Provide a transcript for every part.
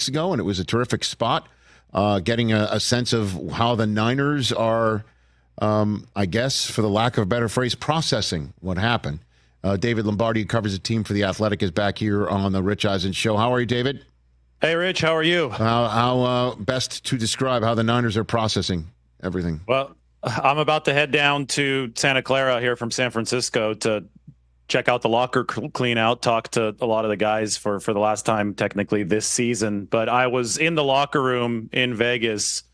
ago, and it was a terrific spot. Getting a sense of how the Niners are, I guess, for the lack of a better phrase, processing what happened. David Lombardi, who covers the team for The Athletic, is back here on the Rich Eisen Show. How are you, David? Hey, Rich, how are you? How best to describe how the Niners are processing everything? Well, I'm about to head down to Santa Clara here from San Francisco to check out the locker clean out, talk to a lot of the guys for the last time technically this season. But I was in the locker room in Vegas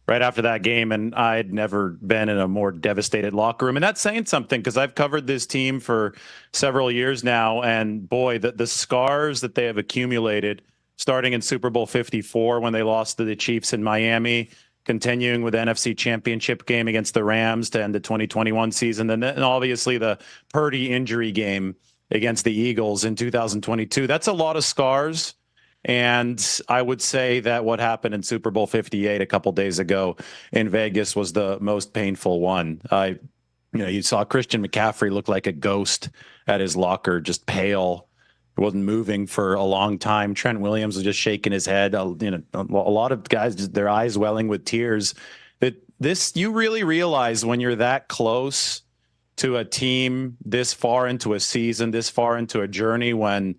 right after that game, and I'd never been in a more devastated locker room. And that's saying something because I've covered this team for several years now. And boy, the scars that they have accumulated starting in Super Bowl 54 when they lost to the Chiefs in Miami, continuing with the NFC Championship game against the Rams to end the 2021 season, and then obviously the Purdy injury game against the Eagles in 2022. That's a lot of scars, and I would say that what happened in Super Bowl 58 a couple days ago in Vegas was the most painful one. You saw Christian McCaffrey look like a ghost at his locker, just pale. It wasn't moving for a long time. Trent Williams was just shaking his head. A lot of guys, just their eyes welling with tears. You really realize when you're that close to a team this far into a season, this far into a journey, when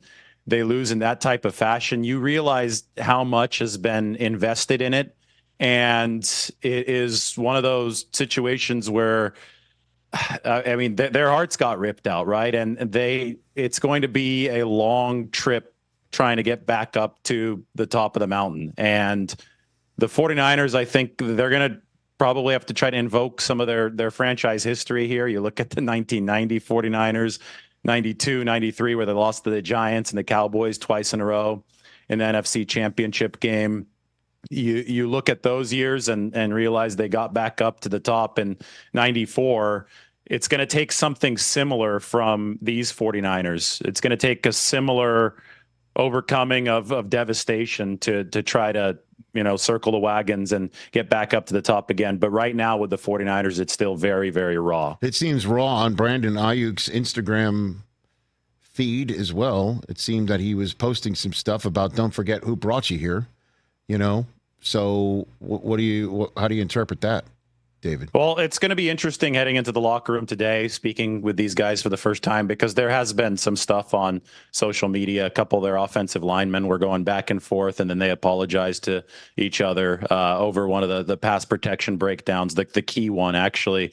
they lose in that type of fashion, you realize how much has been invested in it. And it is one of those situations where, I mean, their hearts got ripped out, right? And it's going to be a long trip trying to get back up to the top of the mountain. And the 49ers, I think they're going to probably have to try to invoke some of their franchise history here. You look at the 1990 49ers, 92, 93, where they lost to the Giants and the Cowboys twice in a row in the NFC Championship game. You look at those years and realize they got back up to the top in 94. It's going to take something similar from these 49ers. It's going to take a similar overcoming of devastation to try to, circle the wagons and get back up to the top again. But right now with the 49ers, it's still very, very raw. It seems raw on Brandon Ayuk's Instagram feed as well. It seemed that he was posting some stuff about don't forget who brought you here. So how do you interpret that, David? Well, it's going to be interesting heading into the locker room today, speaking with these guys for the first time, because there has been some stuff on social media. A couple of their offensive linemen were going back and forth, and then they apologized to each other over one of the pass protection breakdowns, the key one, actually,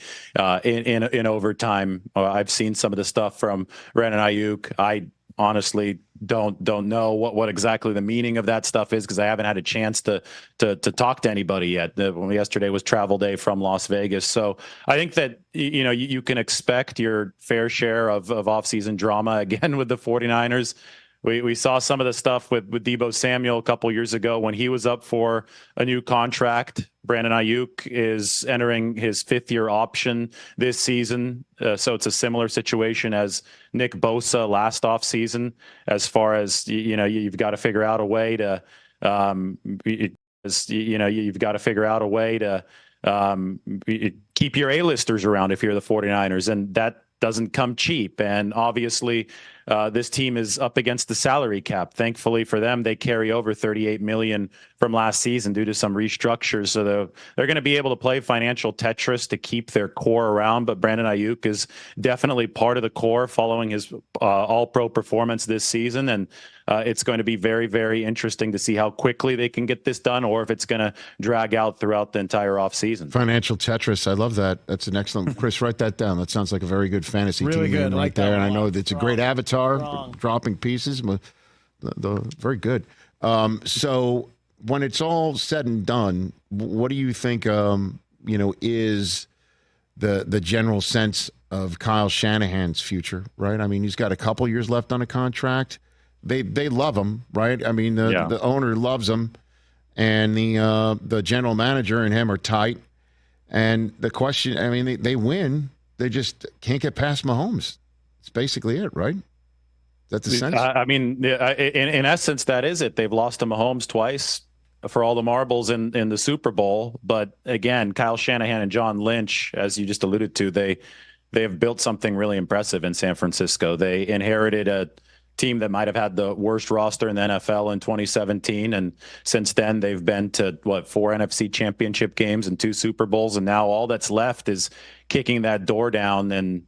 in overtime. I've seen some of the stuff from Brandon Ayuk. I honestly don't know what exactly the meaning of that stuff is, because I haven't had a chance to talk to anybody yet. Yesterday was travel day from Las Vegas. So I think that, you can expect your fair share of offseason drama again with the 49ers. We saw some of the stuff with Deebo Samuel a couple years ago when he was up for a new contract. Brandon Ayuk is entering his fifth-year option this season. So it's a similar situation as Nick Bosa last offseason, as far as, you've got to figure out a way to, keep your A-listers around if you're the 49ers. And that doesn't come cheap. And obviously, this team is up against the salary cap. Thankfully for them, they carry over $38 million from last season due to some restructures. So they're going to be able to play financial Tetris to keep their core around. But Brandon Ayuk is definitely part of the core following his all-pro performance this season. And it's going to be very, very interesting to see how quickly they can get this done, or if it's going to drag out throughout the entire offseason. Financial Tetris. I love that. That's an excellent. Chris, write that down. That sounds like a very good fantasy really team good. right like there. And I know it's it's a great avatar, dropping pieces. Very good. So when it's all said and done, what do you think, is the general sense of Kyle Shanahan's future, right? I mean, he's got a couple years left on a contract. They love him, right? I mean, the owner loves him, and the general manager and him are tight. And the question, I mean, they win. They just can't get past Mahomes. It's basically it, right? That's the sense. I mean, in essence, that is it. They've lost to Mahomes twice for all the marbles in the Super Bowl. But again, Kyle Shanahan and John Lynch, as you just alluded to, they have built something really impressive in San Francisco. They inherited a team that might have had the worst roster in the NFL in 2017. And since then, they've been to, 4 NFC championship games and 2 Super Bowls. And now all that's left is kicking that door down and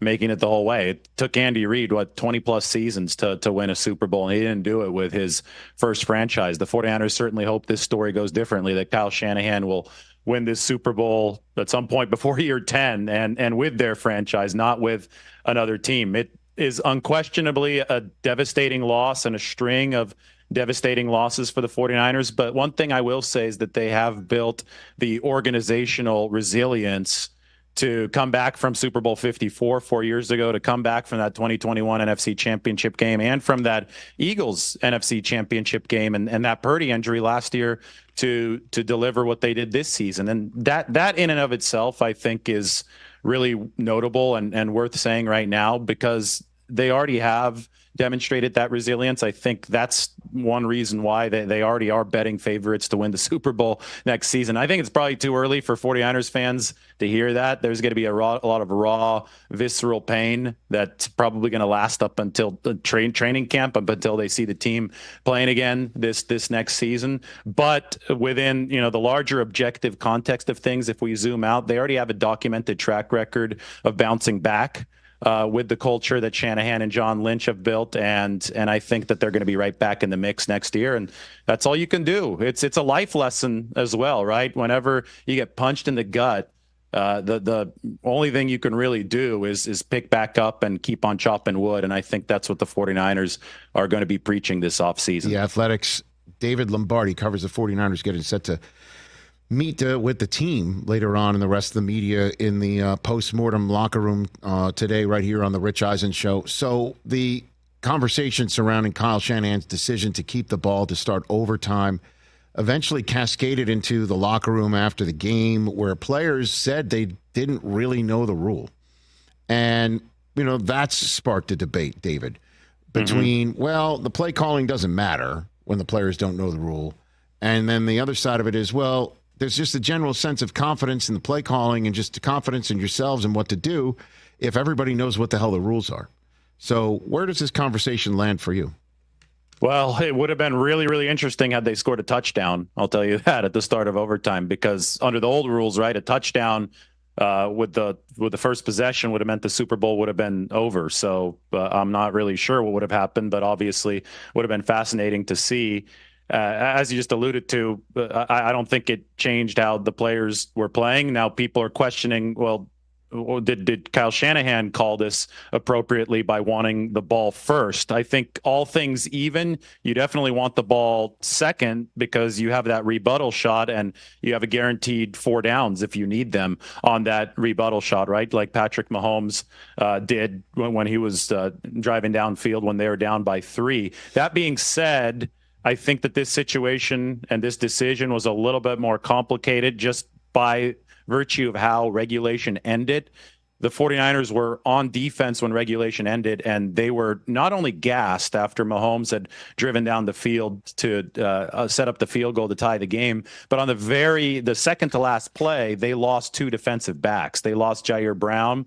making it the whole way. It took Andy Reid, 20-plus seasons to win a Super Bowl, and he didn't do it with his first franchise. The 49ers certainly hope this story goes differently, that Kyle Shanahan will win this Super Bowl at some point before year 10 and with their franchise, not with another team. It is unquestionably a devastating loss and a string of devastating losses for the 49ers. But one thing I will say is that they have built the organizational resilience to come back from Super Bowl 54 4 years ago, to come back from that 2021 NFC Championship game and from that Eagles NFC Championship game and that Purdy injury last year to deliver what they did this season. And that in and of itself, I think, is really notable and worth saying right now, because they already have demonstrated that resilience. I think that's one reason why they already are betting favorites to win the Super Bowl next season. I think it's probably too early for 49ers fans to hear that. There's going to be a lot of raw, visceral pain that's probably going to last up until the training camp, up until they see the team playing again this next season. But within, the larger objective context of things, if we zoom out, they already have a documented track record of bouncing back with the culture that Shanahan and John Lynch have built, and I think that they're going to be right back in the mix next year. And that's all you can do. It's a life lesson as well, right? Whenever you get punched in the gut, the only thing you can really do is pick back up and keep on chopping wood. And I think that's what the 49ers are going to be preaching this offseason. The Athletics' David Lombardi covers the 49ers getting set to meet with the team later on, and the rest of the media in the post-mortem locker room today, right here on the Rich Eisen Show. So the conversation surrounding Kyle Shanahan's decision to keep the ball to start overtime eventually cascaded into the locker room after the game, where players said they didn't really know the rule. And, that's sparked a debate, David, between, well, the play calling doesn't matter when the players don't know the rule. And then the other side of it is, well, there's just a general sense of confidence in the play calling and just confidence in yourselves and what to do if everybody knows what the hell the rules are. So where does this conversation land for you? Well, it would have been really, really interesting had they scored a touchdown. I'll tell you that at the start of overtime, because under the old rules, right, a touchdown with the first possession would have meant the Super Bowl would have been over. So I'm not really sure what would have happened, but obviously would have been fascinating to see. As you just alluded to, I don't think it changed how the players were playing. Now people are questioning, well, did Kyle Shanahan call this appropriately by wanting the ball first? I think all things even, you definitely want the ball second, because you have that rebuttal shot and you have a guaranteed 4 downs if you need them on that rebuttal shot, right? Like Patrick Mahomes did when he was driving downfield when they were down by 3. That being said, I think that this situation and this decision was a little bit more complicated just by virtue of how regulation ended. The 49ers were on defense when regulation ended, and they were not only gassed after Mahomes had driven down the field to set up the field goal to tie the game, but on the second to last play, they lost 2 defensive backs. They lost Jair Brown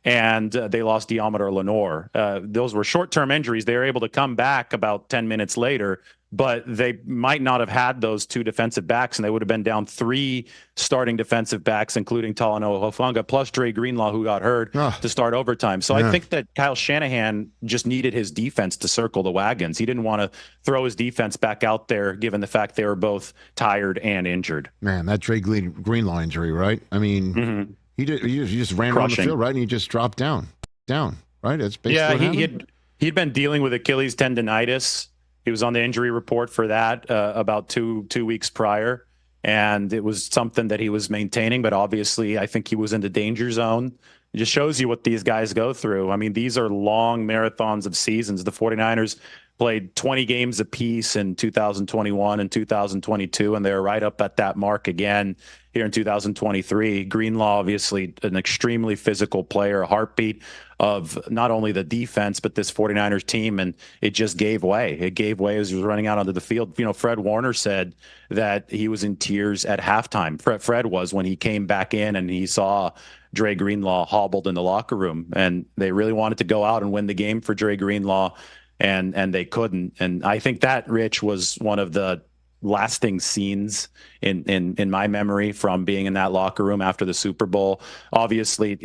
and they lost Deommodore Lenoir. Those were short-term injuries. They were able to come back about 10 minutes later, but they might not have had those 2 defensive backs, and they would have been down 3 starting defensive backs, including Talanoa Hufanga, plus Dre Greenlaw, who got hurt to start overtime. So I think that Kyle Shanahan just needed his defense to circle the wagons. He didn't want to throw his defense back out there, given the fact they were both tired and injured. Man, that Dre Greenlaw injury, right? I mean, he just ran around the field, right, and he just dropped down, right? That's basically what he'd been dealing with Achilles tendonitis. He was on the injury report for that about two weeks prior, and it was something that he was maintaining. But obviously, I think he was in the danger zone. It just shows you what these guys go through. I mean, these are long marathons of seasons. The 49ers played 20 games apiece in 2021 and 2022, and they're right up at that mark again here in 2023. Greenlaw, obviously an extremely physical player, a heartbeat of not only the defense, but this 49ers team, and it just gave way. It gave way as he was running out onto the field. Fred Warner said that he was in tears at halftime. Fred was, when he came back in and he saw Dre Greenlaw hobbled in the locker room, and they really wanted to go out and win the game for Dre Greenlaw. and they couldn't. And I think that, Rich, was one of the lasting scenes in my memory from being in that locker room after the Super Bowl. Obviously,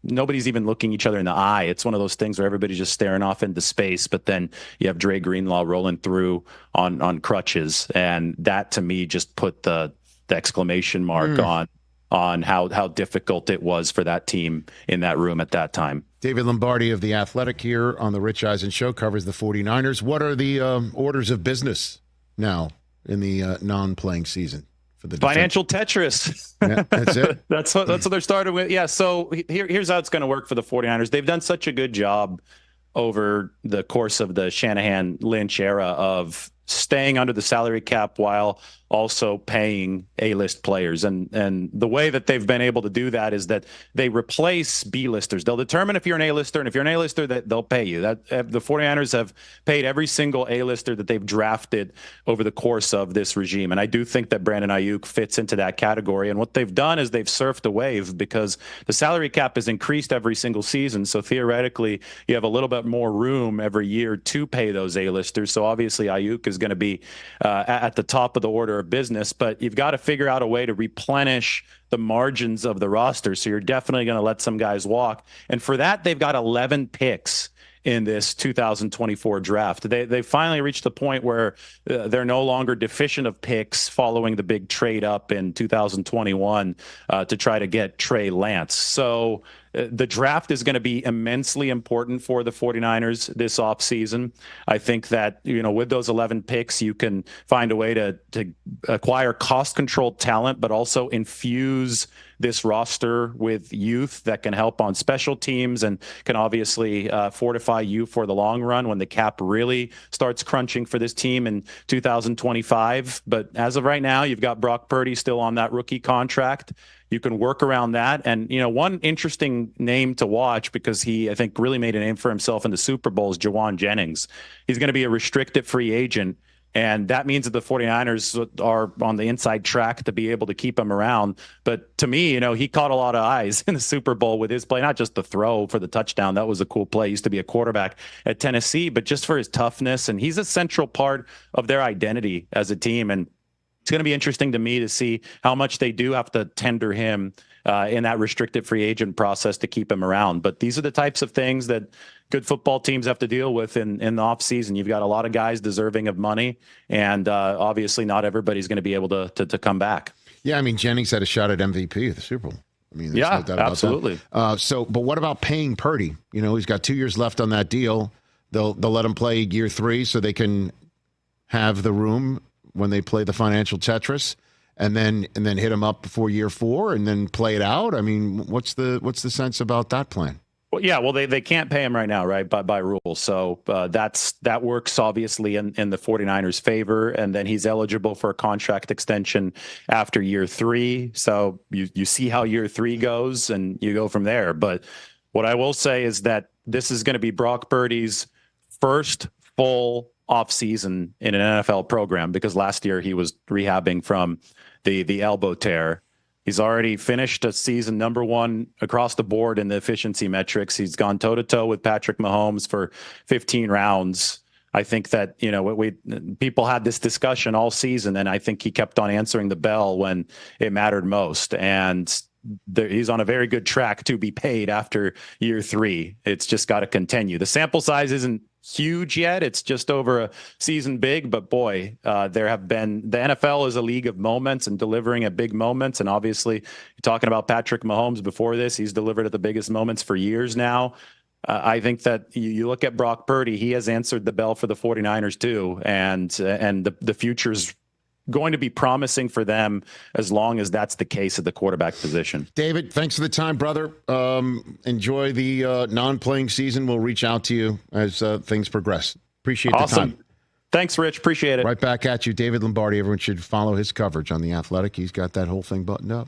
nobody's even looking each other in the eye. It's one of those things where everybody's just staring off into space, but then you have Dre Greenlaw rolling through on crutches, and that to me just put the exclamation mark on how difficult it was for that team in that room at that time. David Lombardi of The Athletic here on the Rich Eisen Show covers the 49ers. What are the orders of business now in the non-playing season for the financial Tetris? Yeah, that's it. that's what they're starting with. Yeah. So here's how it's going to work for the 49ers. They've done such a good job over the course of the Shanahan Lynch era of staying under the salary cap while also paying A-list players. And the way that they've been able to do that is that they replace B-listers. They'll determine if you're an A-lister, and if you're an A-lister, that they'll pay you. That the 49ers have paid every single A-lister that they've drafted over the course of this regime. And I do think that Brandon Ayuk fits into that category. And what they've done is they've surfed a wave because the salary cap is increased every single season. So theoretically, you have a little bit more room every year to pay those A-listers. So obviously Ayuk is going to be at the top of the order of business, but you've got to figure out a way to replenish the margins of the roster. So you're definitely going to let some guys walk. And for that, they've got 11 picks in this 2024 draft. They finally reached the point where they're no longer deficient of picks following the big trade up in 2021 to try to get Trey Lance. So the draft is going to be immensely important for the 49ers this offseason. I think that, with those 11 picks, you can find a way to acquire cost-controlled talent, but also infuse this roster with youth that can help on special teams and can obviously fortify you for the long run when the cap really starts crunching for this team in 2025. But as of right now, you've got Brock Purdy still on that rookie contract. You can work around that. And, one interesting name to watch, because he, I think, really made a name for himself in the Super Bowl, is Jawan Jennings. He's going to be a restricted free agent. And that means that the 49ers are on the inside track to be able to keep him around. But to me, he caught a lot of eyes in the Super Bowl with his play, not just the throw for the touchdown. That was a cool play. He used to be a quarterback at Tennessee, but just for his toughness. And he's a central part of their identity as a team. And it's going to be interesting to me to see how much they do have to tender him in that restricted free agent process to keep him around. But these are the types of things that good football teams have to deal with in the offseason. You've got a lot of guys deserving of money, and obviously not everybody's going to be able to come back. Yeah, I mean, Jennings had a shot at MVP of the Super Bowl. I mean, yeah, no doubt about absolutely. That. But what about paying Purdy? He's got 2 years left on that deal. They'll let him play year 3 so they can have the room when they play the financial Tetris, and then hit him up before year 4 and then play it out. I mean, what's the sense about that plan? Well, yeah, they can't pay him right now, right, by rule. So that works obviously in the 49ers' favor, and then he's eligible for a contract extension after year 3. So you see how year 3 goes, and you go from there. But what I will say is that this is going to be Brock Purdy's first full offseason in an NFL program, because last year he was rehabbing from the elbow tear. He's already finished a season number 1 across the board in the efficiency metrics. He's gone toe-to-toe with Patrick Mahomes for 15 rounds. I think that, people had this discussion all season, and I think he kept on answering the bell when it mattered most. And he's on a very good track to be paid after year 3. It's just got to continue. The sample size isn't huge yet. It's just over a season big, but boy, the NFL is a league of moments and delivering at big moments. And obviously, you're talking about Patrick Mahomes before this, he's delivered at the biggest moments for years now. I think that you look at Brock Purdy, he has answered the bell for the 49ers too. And the future's going to be promising for them as long as that's the case at the quarterback position. David, thanks for the time, brother. Enjoy the non-playing season. We'll reach out to you as things progress. Appreciate the time. Thanks, Rich. Appreciate it. Right back at you. David Lombardi. Everyone should follow his coverage on The Athletic. He's got that whole thing buttoned up.